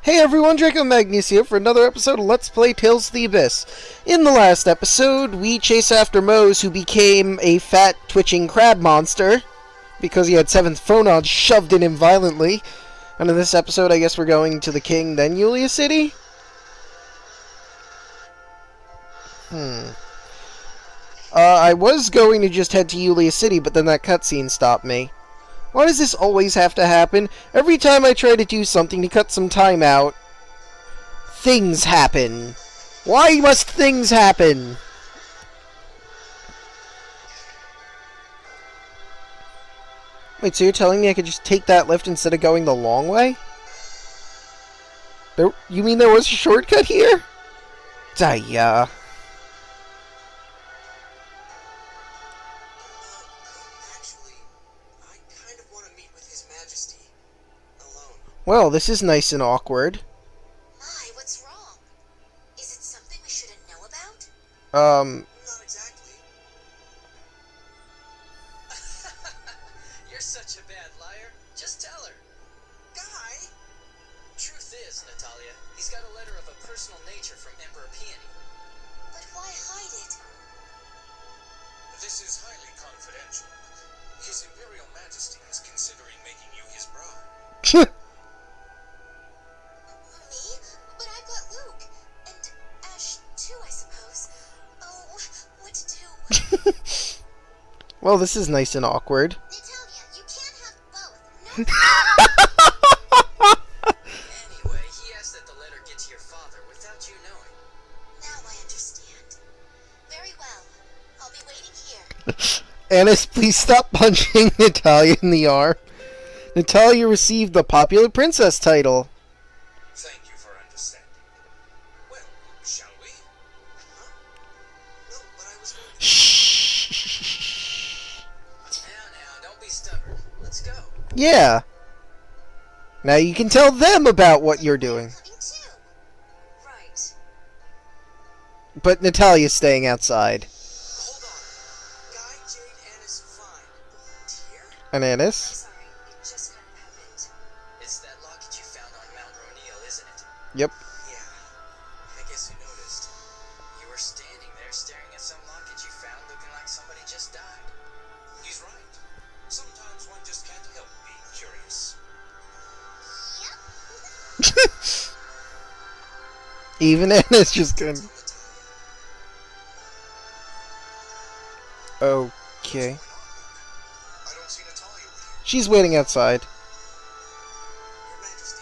Hey everyone, Draco Magnius here for another episode of Let's Play Tales of the Abyss. In the last episode, we chase after Mose, who became a fat, twitching crab monster, because he had 7th phonons shoved in him violently. And in this episode, I guess we're going to the king, then Yulia City? I was going to just head to Yulia City, but then that cutscene stopped me. Why does this always have to happen? Every time I try to do something to cut some time out, things happen. Why must things happen? Wait, so you're telling me I could just take that lift instead of going the long way? You mean there was a shortcut here? Daya. Well, this is nice and awkward. My, what's wrong? Is it something we shouldn't know about? Not exactly. You're such a bad liar. Just tell her. Guy? Truth is, Natalia, he's got a letter of a personal nature from Emperor Peony. But why hide it? This is highly confidential. His Imperial Majesty is considering making you his bride. Well, this is nice and awkward. Natalia, you can't have both. No. Anyway, he asked that the letter get to your father without you knowing. Now I understand. Very well. I'll be waiting here. Annis, please stop punching Natalia in the arm. Natalia received the Popular Princess title. Thank you for understanding. Well, shall we? Huh? No, but I was going to... Shh. Now, don't be stubborn. Let's go. Yeah. Now you can tell them about what you're doing. Coming too. Right. But Natalia's staying outside. Hold on. Guy, Jade, Annis, fine. Dear? And Annis? Sorry, it just kind of happened. It's that locket you found on Mount Ronil, isn't it? Yep. Yeah. I guess you noticed. You were standing there staring at some locket you found looking like somebody just died. He's right. Sometimes one just can't help being curious. Even Annis just couldn't. Okay. I don't see Natalia with you. She's waiting outside. Your Majesty,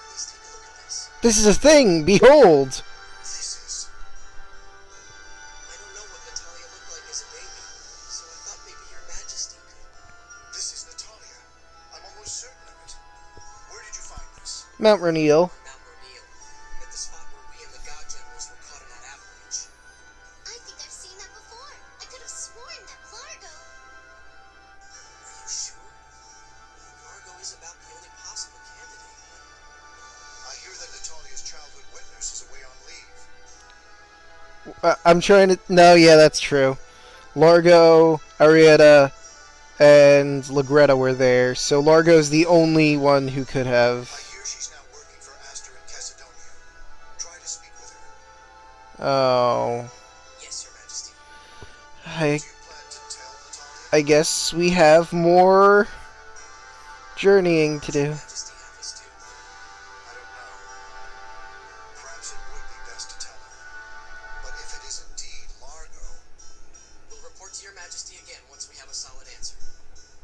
please take a look at this. This is a thing! Behold! This is... I don't know what Natalia looked like as a baby, so I thought maybe your Majesty could. This is Natalia. I'm almost certain of it. Where did you find this? Mount Ronil. Mount Ronil, at the spot where we and the God Generals were caught in that avalanche. I think I've seen that before. I could have sworn that Largo. Are you sure? Largo is about the only possible candidate. I hear that Natalia's childhood wet nurse is away on leave. I'm trying to... No, yeah, that's true. Largo, Arietta, and Lagretta were there, so Largo's the only one who could I have... hear she's now working for Aster in Chesedonia. Try to speak with her. Oh... Yes, your Majesty. I Do you plan to tell Natalia? I guess we have more journeying to do. Your Majesty have us do. I don't know. Perhaps it would be best to tell her. But if it is indeed Largo... We'll report to your Majesty again once we have a solid answer.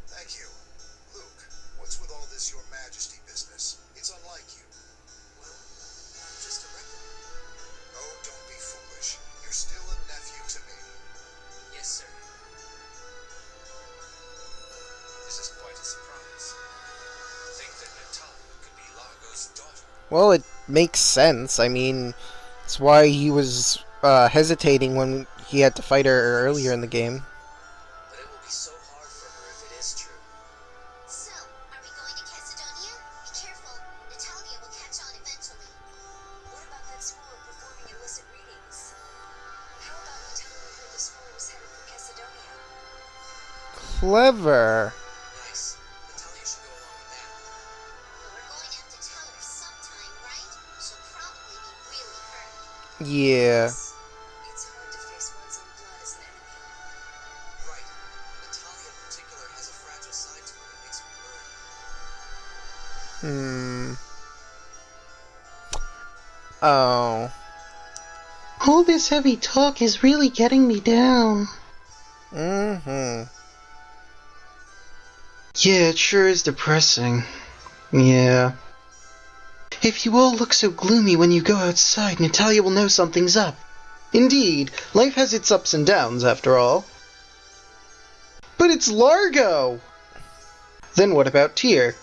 Thank you. Luke, what's with all this Your Majesty business? It's unlike you. Well, I'm just a regular. Oh, don't be foolish. You're still a nephew to me. Yes, sir. This is quite a surprise. Think that Natalia could be Largo's daughter. Well, it makes sense. I mean, that's why he was hesitating when he had to fight her earlier in the game. But it will be so hard for her if it is true. So, are we going to Chesedonia? Be careful. Natalia will catch on eventually. What about that school of performing illicit readings? How about Natalia heard the school was headed for Chesedonia? Clever. Nice. Natalia should go along with that. But we're going to have to tell her sometime, right? Yeah. It's hard to face one's own blood as an enemy. Right. Natalia in particular has a fragile side to her that makes me worried. Oh. All this heavy talk is really getting me down. Mm-hmm. Yeah, it sure is depressing. Yeah. If you all look so gloomy when you go outside, Natalia will know something's up. Indeed, life has its ups and downs, after all. But it's Largo! Then what about Tyr?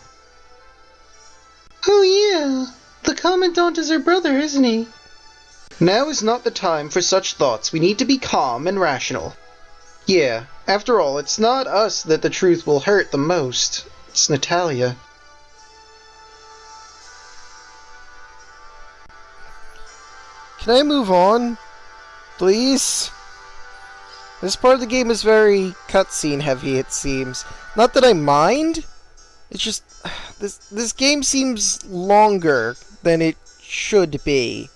Oh yeah, the Commandant is her brother, isn't he? Now is not the time for such thoughts. We need to be calm and rational. Yeah, after all, it's not us that the truth will hurt the most. It's Natalia. Can I move on? Please? This part of the game is very cutscene heavy, it seems. Not that I mind. It's just... This game seems longer than it should be.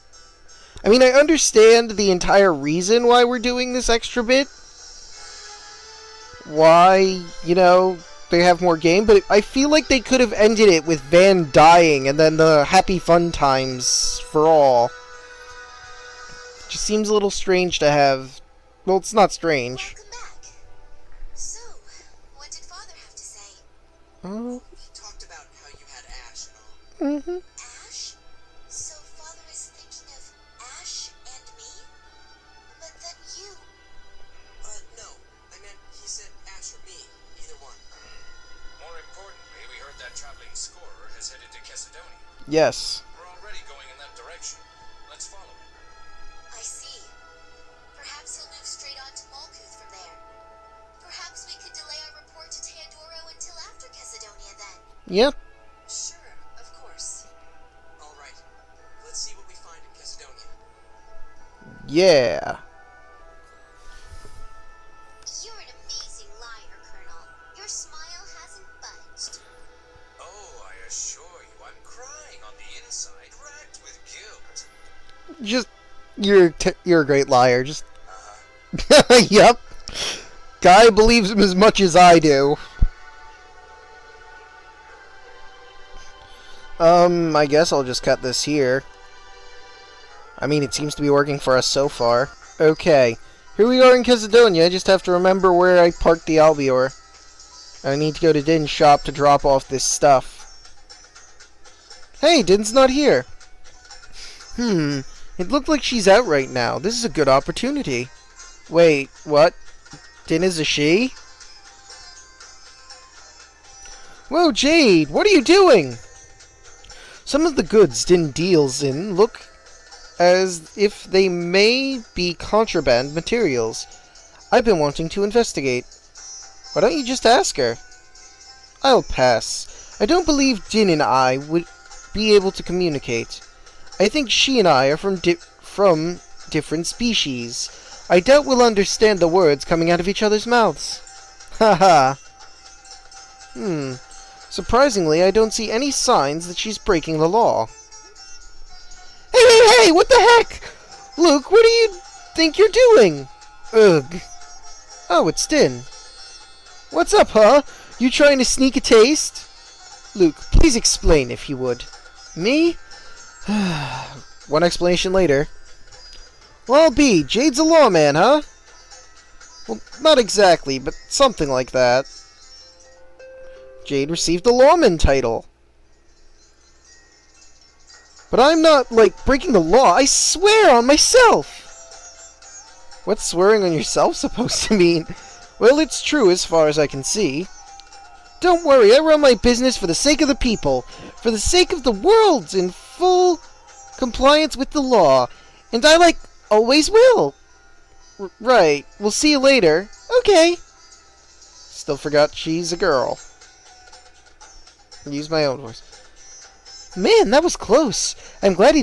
I mean, I understand the entire reason why we're doing this extra bit. Why, you know, they have more game, but I feel like they could have ended it with Van dying and then the happy fun times for all. Just seems a little strange to have... Well, it's not strange. Welcome back. So, what did Father have to say? Oh. He talked about how you had Ash and all. Mm-hmm. Ash? So Father is thinking of Ash and me? But then you. No. I meant he said Ash or me. Either one. More importantly, we heard that traveling scorer has headed to Chesedonia. Yes. We're already going in that direction. Let's follow him. I see. Perhaps he'll move straight on to Malkuth from there. Perhaps we could delay our report to Teodoro until after Chesedonia then. Yep. Sure, of course. All right. Let's see what we find in Chesedonia. Yeah. You're an amazing liar, Colonel. Your smile hasn't budged. Oh, I assure you, I'm crying on the inside, racked with guilt. Just... You're a great liar. Just... Uh-huh. Yep. Guy believes him as much as I do. I guess I'll just cut this here. I mean, it seems to be working for us so far. Okay. Here we are in Chesedonia. I just have to remember where I parked the Albior. I need to go to Din's shop to drop off this stuff. Hey, Din's not here. It looked like she's out right now. This is a good opportunity. Wait, what? Din is a she? Whoa, Jade, what are you doing? Some of the goods Din deals in look as if they may be contraband materials. I've been wanting to investigate. Why don't you just ask her? I'll pass. I don't believe Din and I would be able to communicate. I think she and I are from different species. I doubt we'll understand the words coming out of each other's mouths. Haha. Surprisingly, I don't see any signs that she's breaking the law. Hey, what the heck? Luke, what do you think you're doing? Ugh. Oh, it's Din. What's up, huh? You trying to sneak a taste? Luke, please explain if you would. Me? One explanation later. Well, I'll be. Jade's a lawman, huh? Well, not exactly, but something like that. Jade received the lawman title. But I'm not, like, breaking the law. I swear on myself! What's swearing on yourself supposed to mean? Well, it's true as far as I can see. Don't worry, I run my business for the sake of the people, for the sake of the world, in full compliance with the law. And I, always will. Right, we'll see you later. Okay. Still forgot she's a girl. Use my own voice. Man, that was close. I'm glad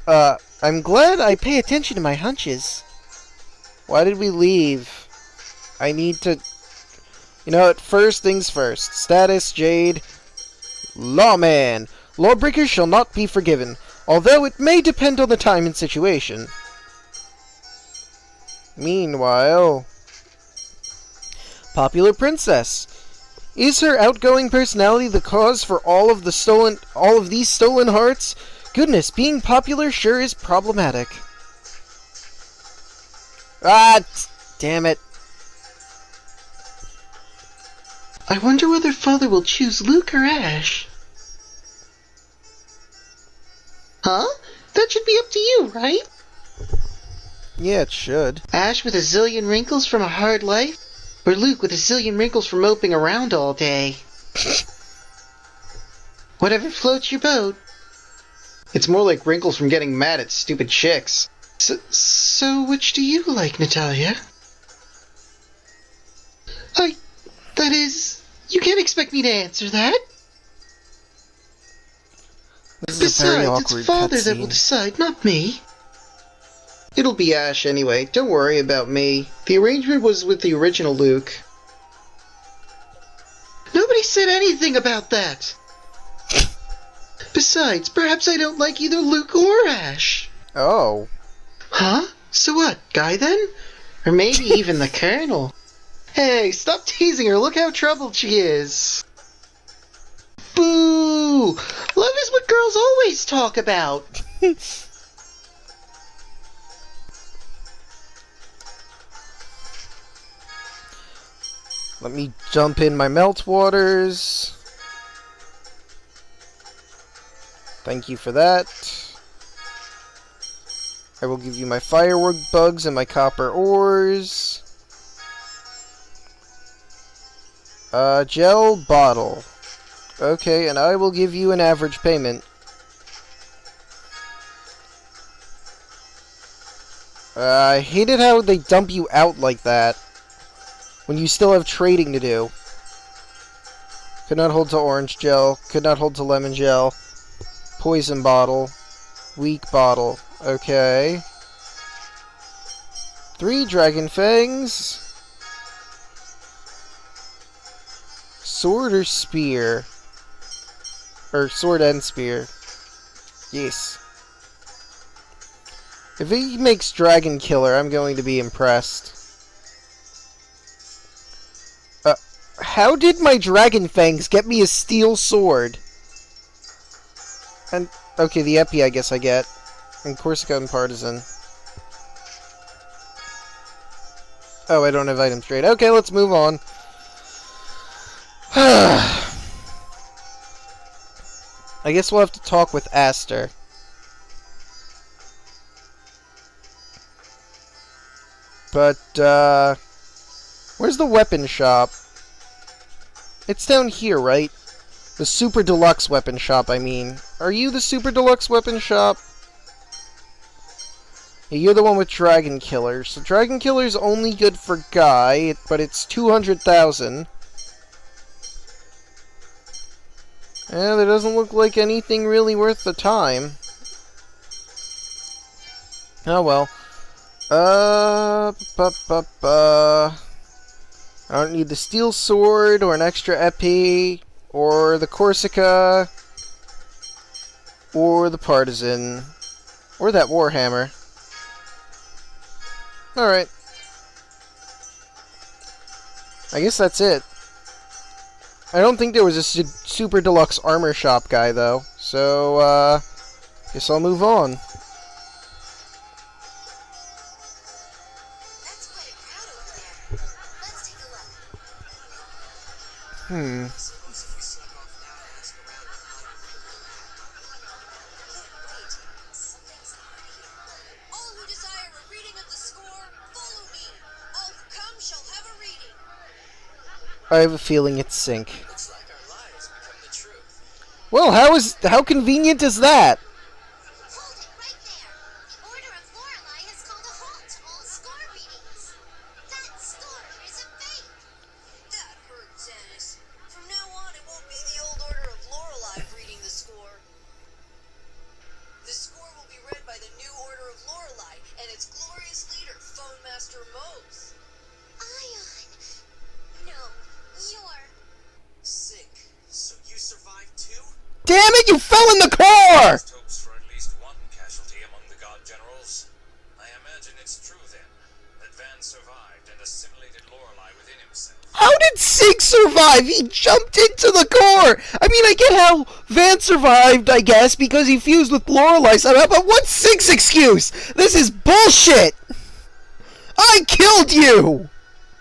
I pay attention to my hunches. Why did we leave? I need to... You know what? First things first. Status, Jade. Lawman. Lawbreakers shall not be forgiven, although it may depend on the time and situation. Meanwhile, popular princess. Is her outgoing personality the cause for all of these stolen hearts? Goodness, being popular sure is problematic. Ah, damn it. I wonder whether Father will choose Luke or Ash. Huh? That should be up to you, right? Yeah, it should. Ash with a zillion wrinkles from a hard life? Or Luke with a zillion wrinkles from moping around all day? Whatever floats your boat. It's more like wrinkles from getting mad at stupid chicks. So which do you like, Natalia? That is, you can't expect me to answer that. This is a very Besides, awkward it's Father that cutscene. will decide, not me. It'll be Ash anyway. Don't worry about me. The arrangement was with the original Luke. Nobody said anything about that. Besides, perhaps I don't like either Luke or Ash. Oh. Huh? So what, Guy then? Or maybe even the Colonel. Hey, stop teasing her. Look how troubled she is. Boo! Love is what girls always talk about. Let me jump in my meltwaters. Thank you for that. I will give you my firework bugs and my copper ores. Gel bottle. Okay, and I will give you an average payment. I hated how they dump you out like that when you still have trading to do. Could not hold to orange gel. Could not hold to lemon gel. Poison bottle. Weak bottle. Okay. 3 dragon fangs. Sword or spear? Or sword and spear. Yes. If he makes dragon killer, I'm going to be impressed. How did my dragon fangs get me a steel sword? And, okay, the Epi I guess I get. And Corsica and Partisan. Oh, I don't have items trade. Okay, let's move on. I guess we'll have to talk with Aster. But, where's the weapon shop? It's down here, right? The Super Deluxe weapon shop, I mean. Are you the Super Deluxe weapon shop? Yeah, you're the one with Dragon Killer. So Dragon Killer's only good for Guy, but it's 200,000. Yeah, there doesn't look like anything really worth the time. Oh well. I don't need the steel sword, or an extra Epi, or the Corsica, or the Partisan, or that Warhammer. Alright. I guess that's it. I don't think there was a Super Deluxe armor shop guy, though. So, guess I'll move on. That's quite a crowd over there. Let's take a look. Suppose if we slip off now and ask around, we might Wait, something's odd here. All who desire a reading of the score, follow me. All who come shall have a reading. I have a feeling it's sync. looks like our lies become the truth. Well, how convenient is that? Hold it right there. The Order of Lorelei has called a halt to all score readings. That score is a fake. That hurts, Dennis. From now on, it won't be the old Order of Lorelei reading the score. The score will be read by the new Order of Lorelei and its glorious leader, Phone Master Mose. Ion. No, you're... Sick. So you survived too? Damn it, you fell in the core! Hopes for at least one casualty among the god generals. I imagine it's true then. that Van survived and assimilated Lorelei within himself. How did Sig survive? He jumped into the core! I mean, I get how Van survived, I guess, because he fused with Lorelei somehow, but what's Sig's excuse? This is bullshit! I killed you!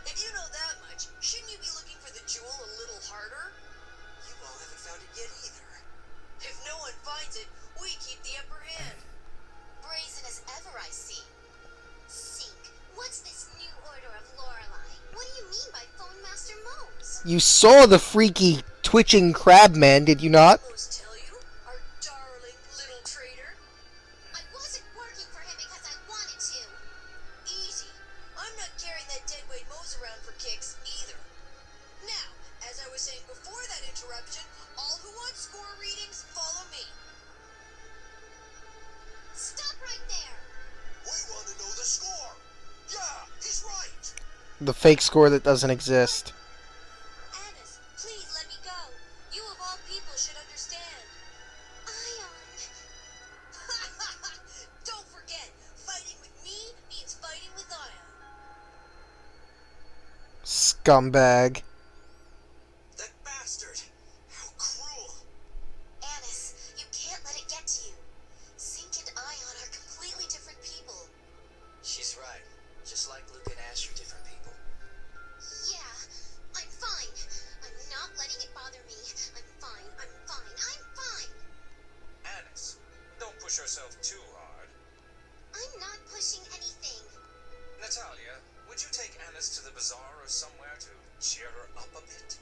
If you know that much, shouldn't you be looking for the jewel a little harder? You all haven't found it yet either. If no one finds it, we keep the upper hand. Brazen as ever, I see. Sink, what's this new order of Lorelei? What do you mean by Phone Master Mose? You saw the freaky twitching crab man, did you not? Mose tell you? Our darling little traitor? I wasn't working for him because I wanted to. Easy. I'm not carrying that deadweight Mose around for kicks either. Now, as I was saying before that interruption, all who want score readings, follow me. Stop right there! We want to know the score. Yeah, he's right. The fake score that doesn't exist. Annis, please let me go. You of all people should understand. Ion. Don't forget, fighting with me means fighting with Ion. Scumbag. That bastard! How cruel! Annis, you can't let it get to you. Sink and Ion are completely different people. She's right. Just like Luke and Ash are different people. Yeah, I'm fine. I'm not letting it bother me. I'm fine, I'm fine, I'm fine. Annis, don't push yourself too hard. I'm not pushing anything. Natalia, would you take Annis to the bazaar or somewhere to cheer her up a bit?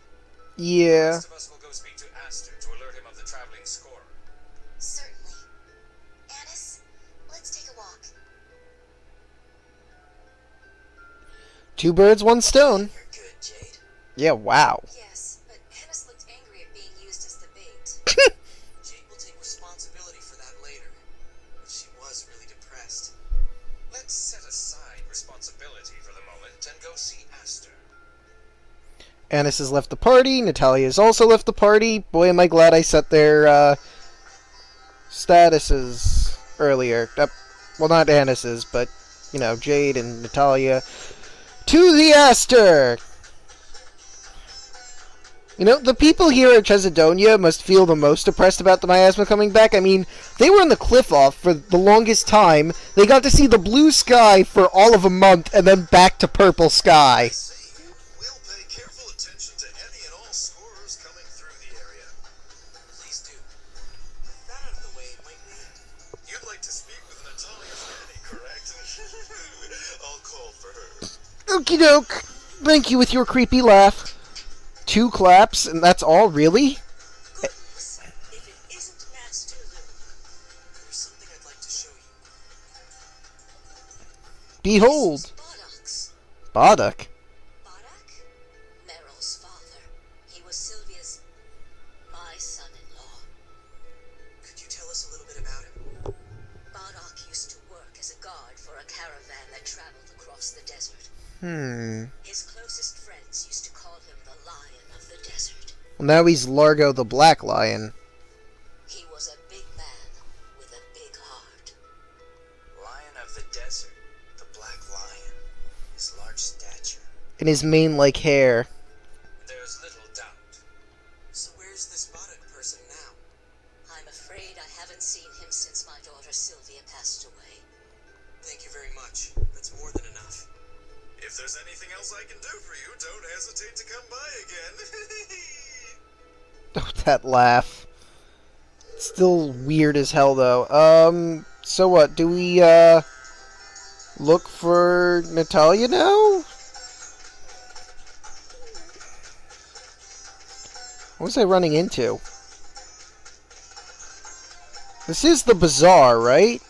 The Yeah. rest of us will go speak to Aster to alert him of the traveling scorer. Certainly. Annis, let's take a walk. Two birds, one stone. You're good, Jade. Yeah, wow. Yes, but Annis looked angry at being used as the bait. Jade will take responsibility for that later. But she was really depressed. Let's set aside responsibility for the moment and go see Aster. Annis has left the party. Natalia has also left the party. Boy, am I glad I set their statuses earlier. Well, not Annis's, but, you know, Jade and Natalia. To the Aster! You know, the people here at Chesedonia must feel the most depressed about the miasma coming back. I mean, they were in the cliff off for the longest time. They got to see the blue sky for all of a month, and then back to purple sky. We'll pay careful attention to any and all scorers coming through the area. Please do. With that out of the way, might we? You'd like to speak with Natalia's nanny, correct? I'll call for her. Okie doke. Thank you with your creepy laugh. 2 claps, and that's all, really? Goodness, if it isn't Master Luke. There's something I'd like to show you. Behold. Bodox. Boddock. Bodoc? Meryl's father. He was Sylvia's... my son-in-law. Could you tell us a little bit about him? Bodoc used to work as a guard for a caravan that traveled across the desert. His closest friends used to call him the Lion of the Desert. Well, now he's Largo the Black Lion. He was a big man with a big heart. Lion of the desert, the black lion, his large stature. And his mane-like hair. There's little doubt. So where's this Boddock person now? I'm afraid I haven't seen him since my daughter Sylvia passed away. Thank you very much. That's more than enough. If there's anything else I can do for you, don't hesitate to come by again. Oh, that laugh. Still weird as hell, though. So what? Do we, look for Natalia now? What was I running into? This is the bazaar, right?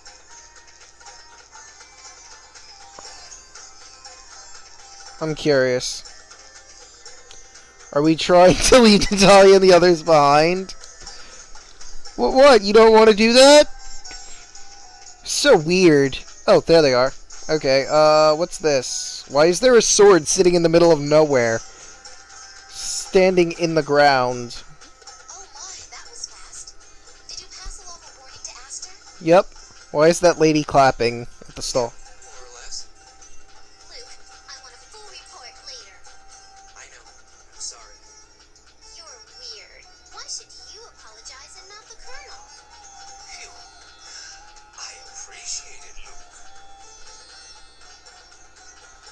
I'm curious. Are we trying to leave Natalia and the others behind? What? You don't want to do that? So weird. Oh, there they are. Okay, what's this? Why is there a sword sitting in the middle of nowhere? Standing in the ground. Oh my, that was fast. Did you pass along a warning to Aster? Yep. Why is that lady clapping at the stall? More or less. Luke,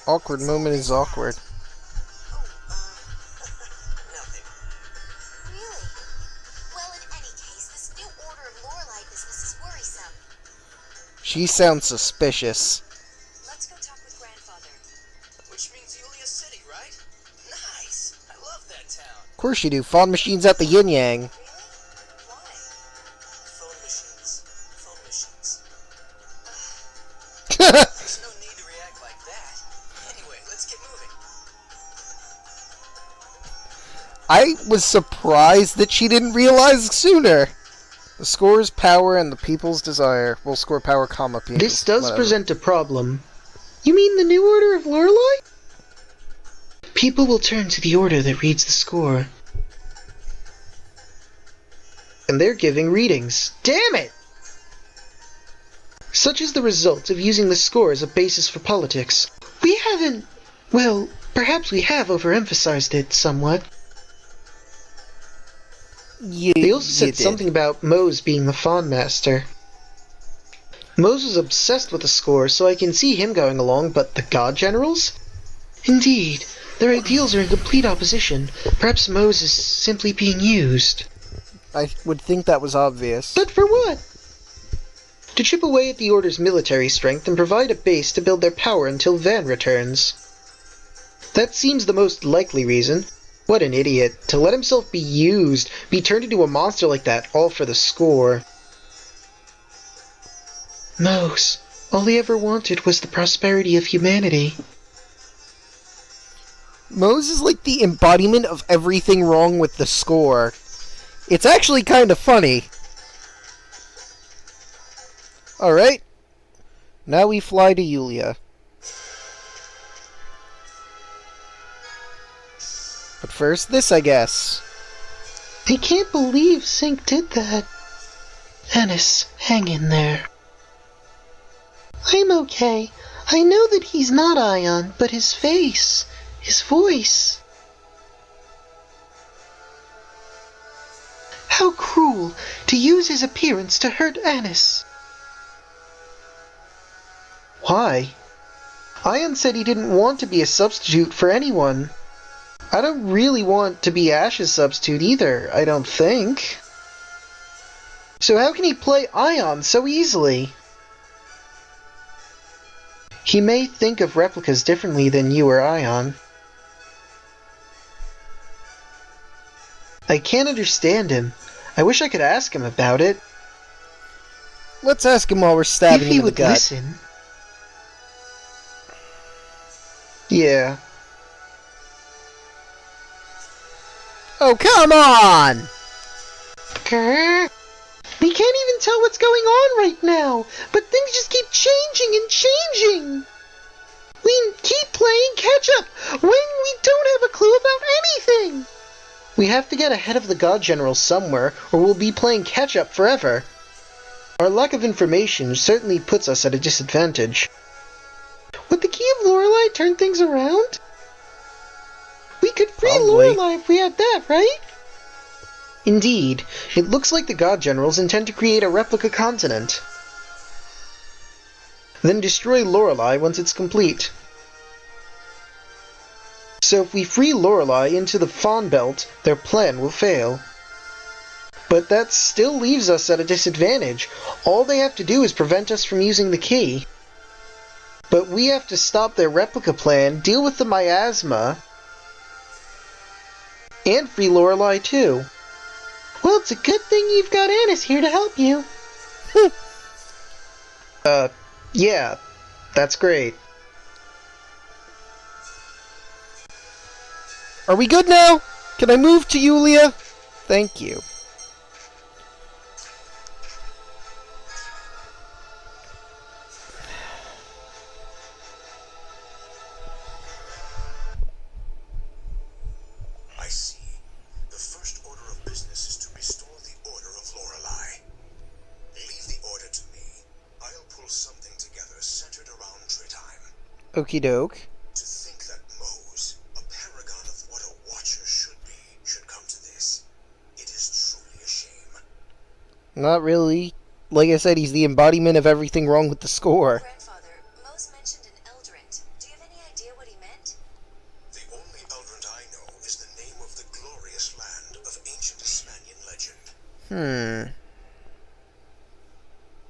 Awkward moment is awkward. Oh, nothing. Really? Well, in any case, this new order of Lorelei business is worrisome. She sounds suspicious. Let's go talk with grandfather. Which means Yulia City, right? Nice. I love that town. Of course you do. Fog machines at the yin yang. Really? Why? Phone machines. Phone machines. I There's no need to react like that. Anyway, let's get moving. was surprised that she didn't realize sooner. The score's power and the people's desire. Will score power, comma, people's. This does whatever. present a problem. You mean the new order of Lorelei? People will turn to the order that reads the score. And they're giving readings. Damn it! Such is the result of using the score as a basis for politics. We haven't... Well, perhaps we have overemphasized it somewhat. They also said something about Mose being the Fawn Master. Mose was obsessed with the score, so I can see him going along, but the God Generals? Indeed, their ideals are in complete opposition. Perhaps Mose is simply being used. I would think that was obvious. But for what? To chip away at the Order's military strength and provide a base to build their power until Van returns. That seems the most likely reason. What an idiot. To let himself be used, be turned into a monster like that, all for the score. Mose, all he ever wanted was the prosperity of humanity. Mose is like the embodiment of everything wrong with the score. It's actually kind of funny. Alright. Now we fly to Yulia. But first, this, I guess. I can't believe Sync did that. Ennis, hang in there. I'm okay. I know that he's not Ion, but his face, his voice. How cruel to use his appearance to hurt Ennis. Why? Ion said he didn't want to be a substitute for anyone. I don't really want to be Ash's substitute either, I don't think. So how can he play Ion so easily? He may think of replicas differently than you or Ion. I can't understand him. I wish I could ask him about it. Let's ask him while we're stabbing If he him in the would gut. listen. Yeah. Oh, come on! Grr. We can't even tell what's going on right now, but things just keep changing and changing. We keep playing catch up when we don't have a clue about anything. We have to get ahead of the God Generals somewhere, or we'll be playing catch up forever. Our lack of information certainly puts us at a disadvantage. Would the key of Lorelei turn things around? We could free Probably. Lorelei if we had that, right? Indeed, it looks like the God Generals intend to create a replica continent. Then destroy Lorelei once it's complete. So if we free Lorelei into the Fawn Belt, their plan will fail. But that still leaves us at a disadvantage. All they have to do is prevent us from using the key. But we have to stop their replica plan, deal with the miasma, and free Lorelei too. Well, it's a good thing you've got Annis here to help you. Yeah, that's great. Are we good now? Can I move to Yulia? Thank you. I see. The first order of business is to restore the Order of Lorelei. Leave the order to me. I'll pull something together centered around Tritime. Okie doke. To think that Mose, a paragon of what a Watcher should be, should come to this. It is truly a shame. Not really. Like I said, he's the embodiment of everything wrong with the score. Grandfather, Mose mentioned an Eldrint. Do you have any idea what he meant? The only Eldrent I know is the name of the glorious land of ancient Ismanian legend.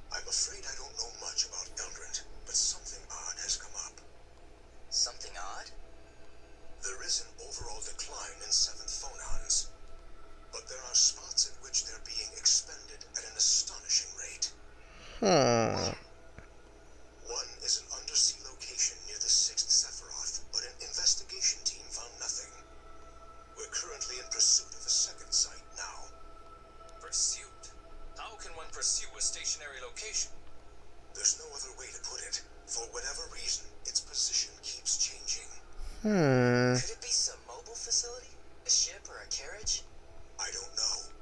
I'm afraid I don't know much about Eldrent, but something odd has come up. Something odd? There is an overall decline in seventh phonons, but there are spots in which they're being expended at an astonishing rate. One is an undersea location near the 6th Sephiroth, but an investigation team found nothing. We're currently in pursuit of a second site now. Pursuit? How can one pursue a stationary location? There's no other way to put it. For whatever reason, its position keeps changing. Could it be some mobile facility? A ship or a carriage? I don't know.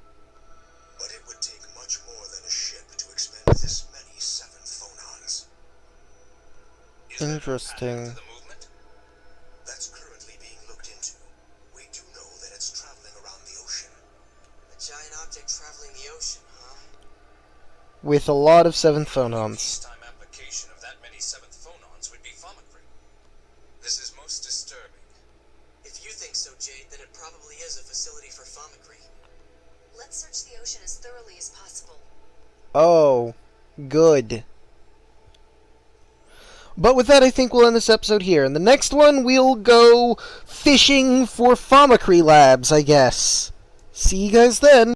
But it would take much more than a ship to expend this many seventh phonons. Is there no Interesting. pattern to the movement? That's currently being looked into. We do know that it's traveling around the ocean. A giant object traveling the ocean, huh? With a lot of 7th phonons. Peacetime application of that many seventh phonons would be Famicry. This is most disturbing. If you think so, Jade, then it probably is a facility for Famicry. Let's search the ocean as thoroughly as possible. Oh, good. But with that, I think we'll end this episode here. In the next one, we'll go fishing for Famicry labs, I guess. See you guys then.